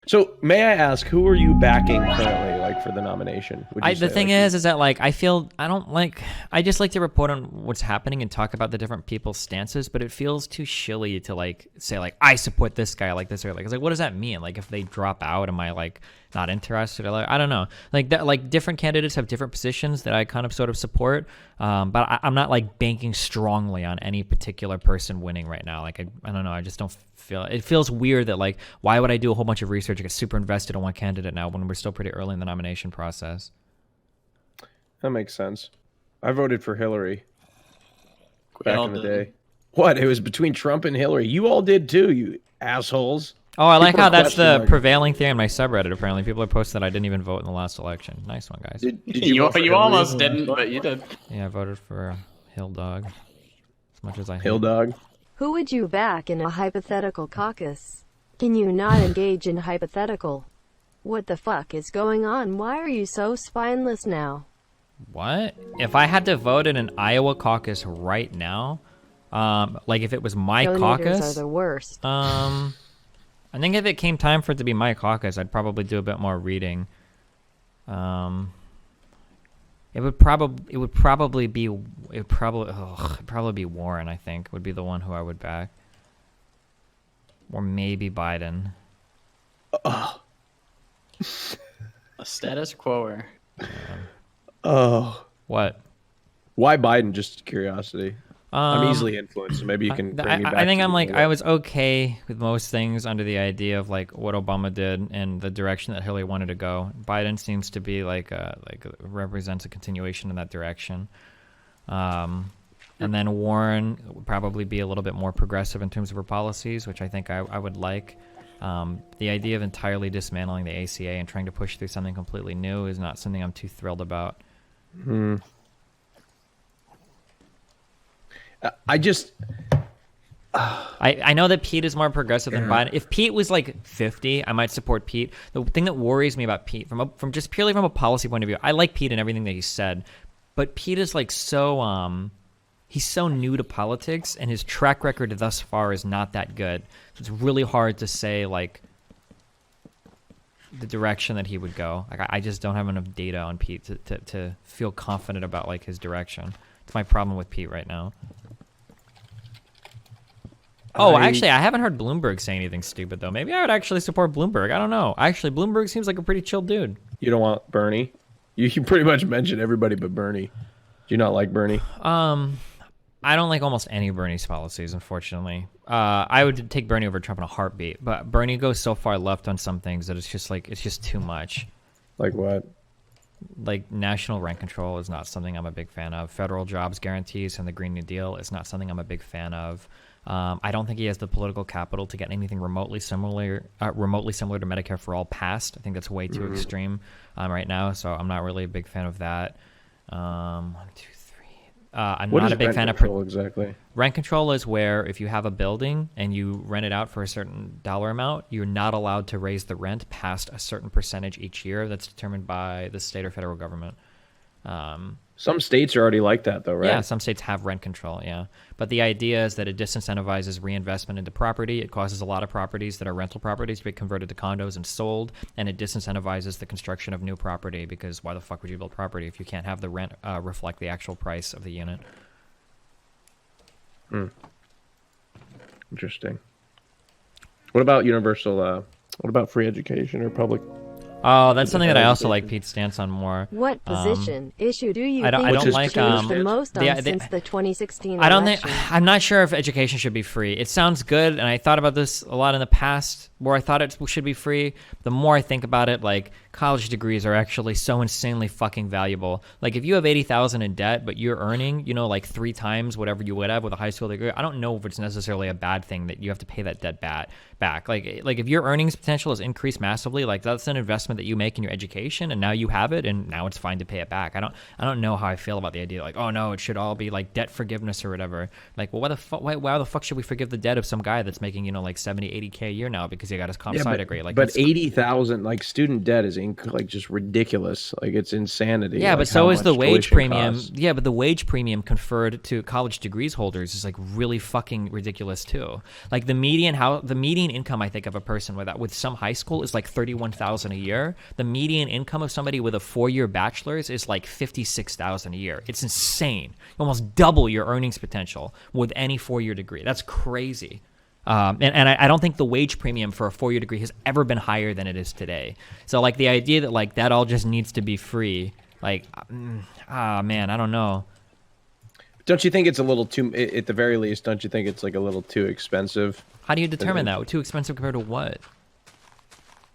So may I ask, who are you backing currently, like for the nomination? The thing is that like I just like to report on what's happening and talk about the different people's stances, but it feels too shilly to like say like I support this guy like this or like it's like what does that mean? Like if they drop out, am I like not interested or like I don't know. Like that, like different candidates have different positions that I kind of sort of support, but I'm not like banking strongly on any particular person winning right now. Like I don't know. I just don't feel it feels weird that like why would I do a whole bunch of research, get super invested in one candidate now when we're still pretty early in the nomination process. That makes sense. I voted for Hillary back in the day. What? It was between Trump and Hillary. You all did too, you assholes. Oh, I like how that's the prevailing thing on my subreddit. Apparently, people are posting that I didn't even vote in the last election. Nice one, guys. Did you almost didn't, but you did. Yeah, I voted for Hill Dog. As much as I Hill Dog. Who would you back in a hypothetical caucus? Can you not engage in hypothetical? What the fuck is going on? Why are you so spineless now? What? If I had to vote in an Iowa caucus right now, like if it was my Donators caucus, are the worst. I think if it came time for it to be my caucus, I'd probably do a bit more reading. It would probably be Warren. I think would be the one who I would back, or maybe Biden. A status quoer. Oh, what? Why Biden? Just curiosity. I'm easily influenced, so maybe you can bring me back. I think I'm like I was okay with most things under the idea of like what Obama did and the direction that Hillary wanted to go. Biden seems to be like represents a continuation in that direction. And then Warren would probably be a little bit more progressive in terms of her policies, which I think I would like. The idea of entirely dismantling the ACA and trying to push through something completely new is not something I'm too thrilled about. I know that Pete is more progressive than Biden. If Pete was like 50, I might support Pete. The thing that worries me about Pete, from just purely from a policy point of view, I like Pete and everything that he said, but Pete is like so he's so new to politics, and his track record thus far is not that good. So it's really hard to say like the direction that he would go. Like I just don't have enough data on Pete to feel confident about like his direction. It's my problem with Pete right now. Oh, actually, I haven't heard Bloomberg say anything stupid, though. Maybe I would actually support Bloomberg. I don't know. Actually, Bloomberg seems like a pretty chill dude. You don't want Bernie? You pretty much mentioned everybody but Bernie. Do you not like Bernie? I don't like almost any of Bernie's policies, unfortunately. I would take Bernie over Trump in a heartbeat, but Bernie goes so far left on some things that it's just too much. Like what? Like national rent control is not something I'm a big fan of. Federal jobs guarantees and the Green New Deal is not something I'm a big fan of. I don't think he has the political capital to get anything remotely similar to Medicare for All passed. I think that's way too extreme right now, so I'm not really a big fan of that. 1, 2, 3. I'm not a big fan of exactly. Rent control is where if you have a building and you rent it out for a certain dollar amount, you're not allowed to raise the rent past a certain percentage each year. That's determined by the state or federal government. Some states are already like that, though, right? Yeah, some states have rent control, yeah. But the idea is that it disincentivizes reinvestment into property. It causes a lot of properties that are rental properties to be converted to condos and sold, and it disincentivizes the construction of new property because why the fuck would you build property if you can't have the rent reflect the actual price of the unit? Interesting. What about universal, what about free education or public? Oh, that's something that I also like Pete's stance on more. What issue do you think I don't like changed the most on since the 2016 election? I'm not sure if education should be free. It sounds good, and I thought about this a lot in the past, where I thought it should be free. The more I think about it, like college degrees are actually so insanely fucking valuable. Like if you have $80,000 in debt, but you're earning, like 3 times whatever you would have with a high school degree, I don't know if it's necessarily a bad thing that you have to pay that debt back. Like if your earnings potential has increased massively, like that's an investment that you make in your education, and now you have it, and now it's fine to pay it back. I don't know how I feel about the idea, like, oh no, it should all be like debt forgiveness or whatever. Like, well, why the fuck should we forgive the debt of some guy that's making like 70, 80K a year now because because he got his comp Yeah, sci but, degree. Like, but that's 80,000, like student debt is like just ridiculous. Like it's insanity. yeah, like, but so how is the much wage tuition premium. costs. Yeah, but the wage premium conferred to college degrees holders is like really fucking ridiculous too. Like the median income I think of a person with some high school is like 31,000 a year. The median income of somebody with a 4-year bachelor's is like 56,000 a year. It's insane. You almost double your earnings potential with any 4-year degree. That's crazy. And I don't think the wage premium for a 4-year degree has ever been higher than it is today. So like the idea that like that all just needs to be free, like, man, I don't know. Don't you think it's a little too, at the very least, don't you think it's like a little too expensive? How do you determine that? Too expensive compared to what?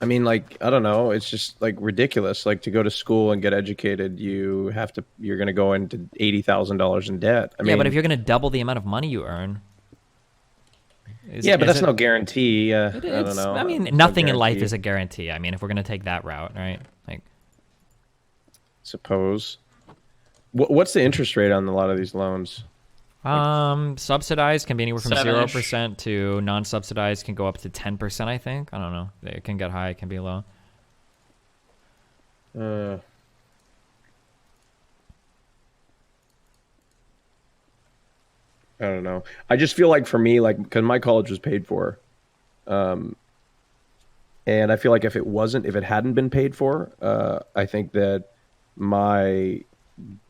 I mean, like, I don't know. It's just like ridiculous. Like to go to school and get educated, you're going to go into $80,000 in debt. I mean, Yeah, but if you're going to double the amount of money you earn. But that's no guarantee. I don't know. I mean, It's no nothing in life guarantee. is a guarantee. I mean, if we're going to take that route, right? Like, Suppose. What's the interest rate on a lot of these loans? subsidized can be anywhere from 7-ish. 0% to non-subsidized can go up to 10%, I think. I don't know. It can get high, it can be low. I don't know. I just feel like for me, like, because my college was paid for, and I feel like if it hadn't been paid for, I think that my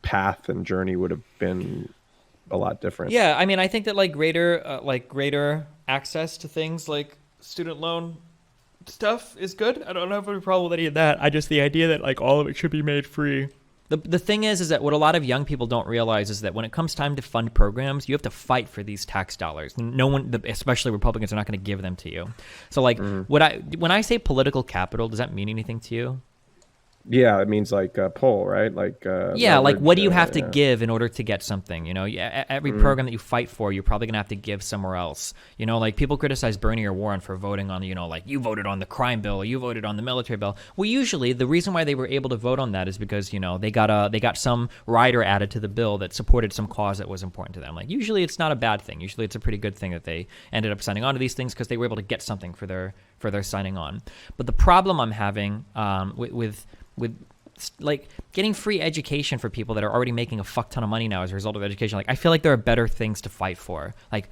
path and journey would have been a lot different. Yeah, I mean, I think that like greater access to things like student loan stuff is good. I don't have any problem with any of that. I just the idea that like all of it should be made free. The thing is that what a lot of young people don't realize is that when it comes time to fund programs, you have to fight for these tax dollars. No one, especially Republicans, are not going to give them to you. So like, when I say political capital, does that mean anything to you? Yeah, it means like pull, right? Like Yeah, like leverage, what do you have to yeah. give in order to get something? You know, every program that you fight for, you're probably gonna have to give somewhere else. You know, like people criticize Bernie or Warren for voting on, you know, like you voted on the crime bill, or you voted on the military bill. Well, usually the reason why they were able to vote on that is because you know they got some rider added to the bill that supported some cause that was important to them. Like usually it's not a bad thing. Usually it's a pretty good thing that they ended up signing on to these things because they were able to get something for their signing on. But the problem I'm having with like getting free education for people that are already making a fuck ton of money now as a result of education. Like I feel like there are better things to fight for. Like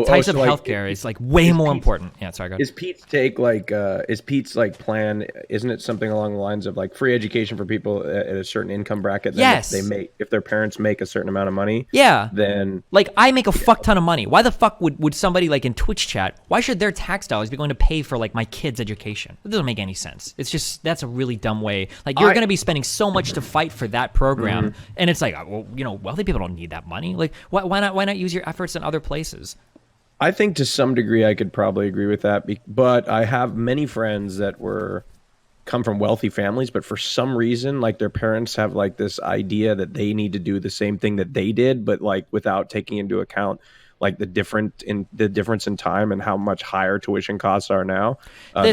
types of so, like, healthcare is like way more important. Yeah, sorry, go ahead. Is Pete's take like is Pete's like plan? Isn't it something along the lines of like free education for people at a certain income bracket? Then Yes. if their parents make a certain amount of money, Yeah. then Like I make a fuck ton of money. Why the fuck would somebody like in Twitch chat, why should their tax dollars be going to pay for like my kid's education? It doesn't make any sense. It's just, that's a really dumb way. Like you're going to be spending so much to fight for that program. And it's like, well, you know, wealthy people don't need that money. Like why not use your efforts in other places? I think to some degree I could probably agree with that. But I have many friends that come from wealthy families, but for some reason, like their parents have like this idea that they need to do the same thing that they did, but like without taking into account like the difference in time and how much higher tuition costs are now. I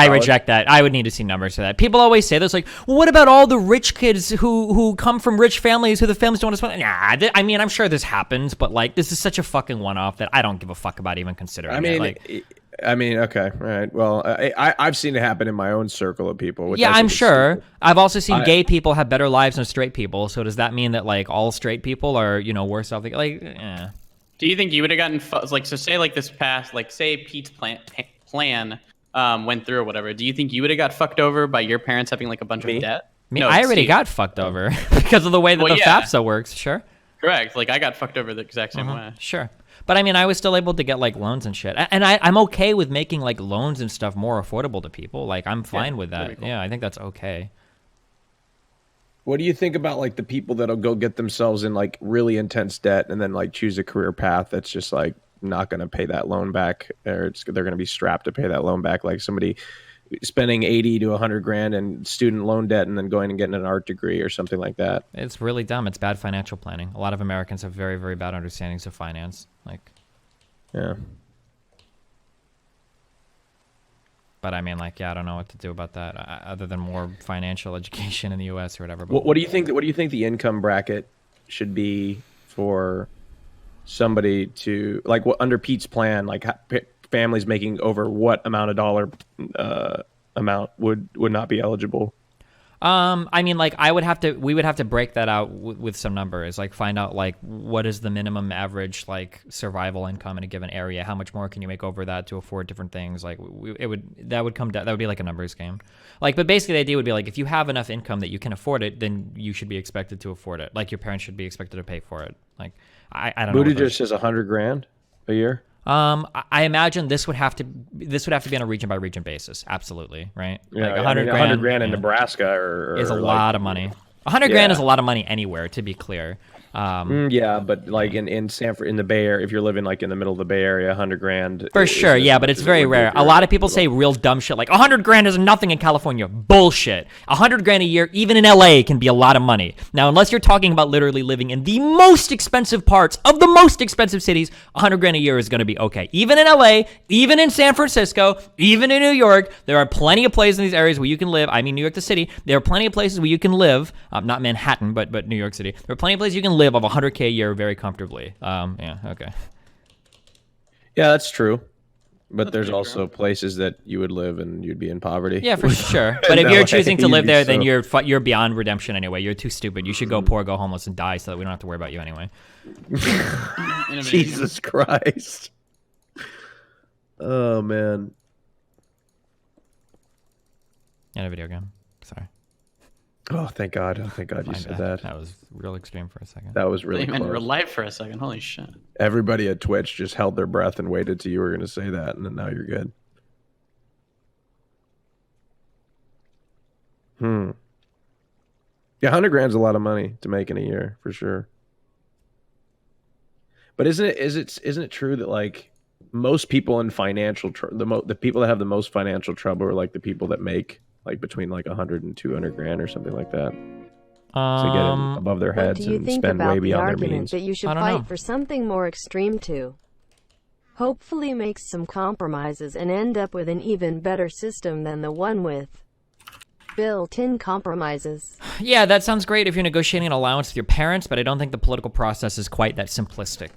reject that. I would need to see numbers for that. People always say this, like, well, what about all the rich kids who come from rich families who the families don't want to spend? Nah, I mean, I'm sure this happens, but like, this is such a fucking one-off that I don't give a fuck about even considering it. I mean, okay, all right. Well, I've seen it happen in my own circle of people. Which Yeah, I think I'm is sure. stupid. I've also seen gay people have better lives than straight people. So does that mean that like all straight people are, you know, worse off? Like, Do you think you would have gotten like, so say like this past, like say Pete's plan went through or whatever, do you think you would have got fucked over by your parents having like a bunch of debt? No, I already Steve. got fucked over because of the way that the FAFSA works. Sure. Correct. Like I got fucked over the exact same way. Sure. But I mean, I was still able to get like loans and shit. And I'm okay with making like loans and stuff more affordable to people. Like I'm fine with that. Cool. Yeah, I think that's okay. What do you think about like the people that'll go get themselves in like really intense debt and then like choose a career path that's just like not going to pay that loan back, or they're going to be strapped to pay that loan back? Like somebody spending 80 to 100 grand in student loan debt and then going and getting an art degree or something like that. It's really dumb. It's bad financial planning. A lot of Americans have very, very bad understandings of finance. Like, yeah. But I mean, like, yeah, I don't know what to do about that other than more financial education in the U.S. or whatever. But What do you think? What do you think the income bracket should be for somebody to like? What under Pete's plan? Like families making over what amount of dollar amount would not be eligible? I mean, like, we would have to break that out with some numbers, like find out like what is the minimum average like survival income in a given area, how much more can you make over that to afford different things, like that would be like a numbers game, like, but basically the idea would be like if you have enough income that you can afford it, then you should be expected to afford it, like your parents should be expected to pay for it, like I don't know. Buddha just says 100 grand a year. I imagine this would have to be on a region by region basis. Absolutely, right? Yeah, like 100 grand, 100 grand in Nebraska is a lot of money. 100 grand is a lot of money anywhere, to be clear. Yeah, but like in Sanford, in the Bay Area, if you're living like in the middle of the Bay Area, 100 grand. For sure, yeah, but it's very rare. A lot of people say real dumb shit like 100 grand is nothing in California. Bullshit. 100 grand a year, even in LA, can be a lot of money. Now, unless you're talking about literally living in the most expensive parts of the most expensive cities, 100 grand a year is going to be okay. Even in LA, even in San Francisco, even in New York, there are plenty of places in these areas where you can live. I mean, New York, the city. There are plenty of places where you can live. Not Manhattan, but New York City. There are plenty of places you can live of 100K a year very comfortably. Yeah, okay. Yeah, that's true. But there's also places that you would live and you'd be in poverty. Yeah, for sure. But if you're choosing to live there, then you're beyond redemption anyway. You're too stupid. You should go poor, go homeless, and die so that we don't have to worry about you anyway. Jesus Christ. Oh, man. In a video game. Sorry. Oh, thank God. Oh, thank God you said that. That was real extreme for a second. That was really close. In real life for a second. Holy shit. Everybody at Twitch just held their breath and waited till you were going to say that, and then now you're good. Yeah, 100 grand's a lot of money to make in a year, for sure. But isn't it true that like most people in financial the people that have the most financial trouble are like the people that make like between like 100 and 200 grand or something like that. To get in above their heads what do you and think spend about way the beyond their argument means. that you should I don't fight know. for something more extreme too? Hopefully make some compromises and end up with an even better system than the one with built-in compromises. Yeah, that sounds great if you're negotiating an allowance with your parents, but I don't think the political process is quite that simplistic.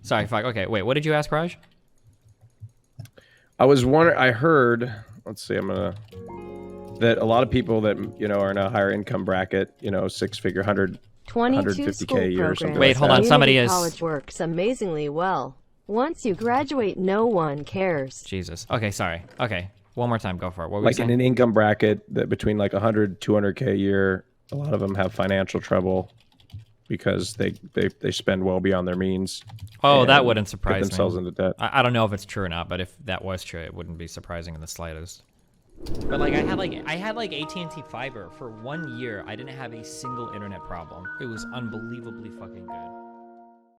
Sorry, fuck. Okay, wait, what did you ask, Raj? I was wondering. I heard. Let's see. That a lot of people that are in a higher income bracket, six-figure, 22 school a year or something. programs. Wait, hold on, Community somebody is- college works amazingly well. Once you graduate, no one cares. Jesus. Okay, sorry. Okay, one more time. Go for it. What were you Like in saying? an income bracket that between like 100, 200K a year, a lot of them have financial trouble because they spend well beyond their means. Oh, that and wouldn't get surprise themselves me. into debt. I don't know if it's true or not, but if that was true, it wouldn't be surprising in the slightest. But like I had AT&T fiber for 1 year. I didn't have a single internet problem. It was unbelievably fucking good.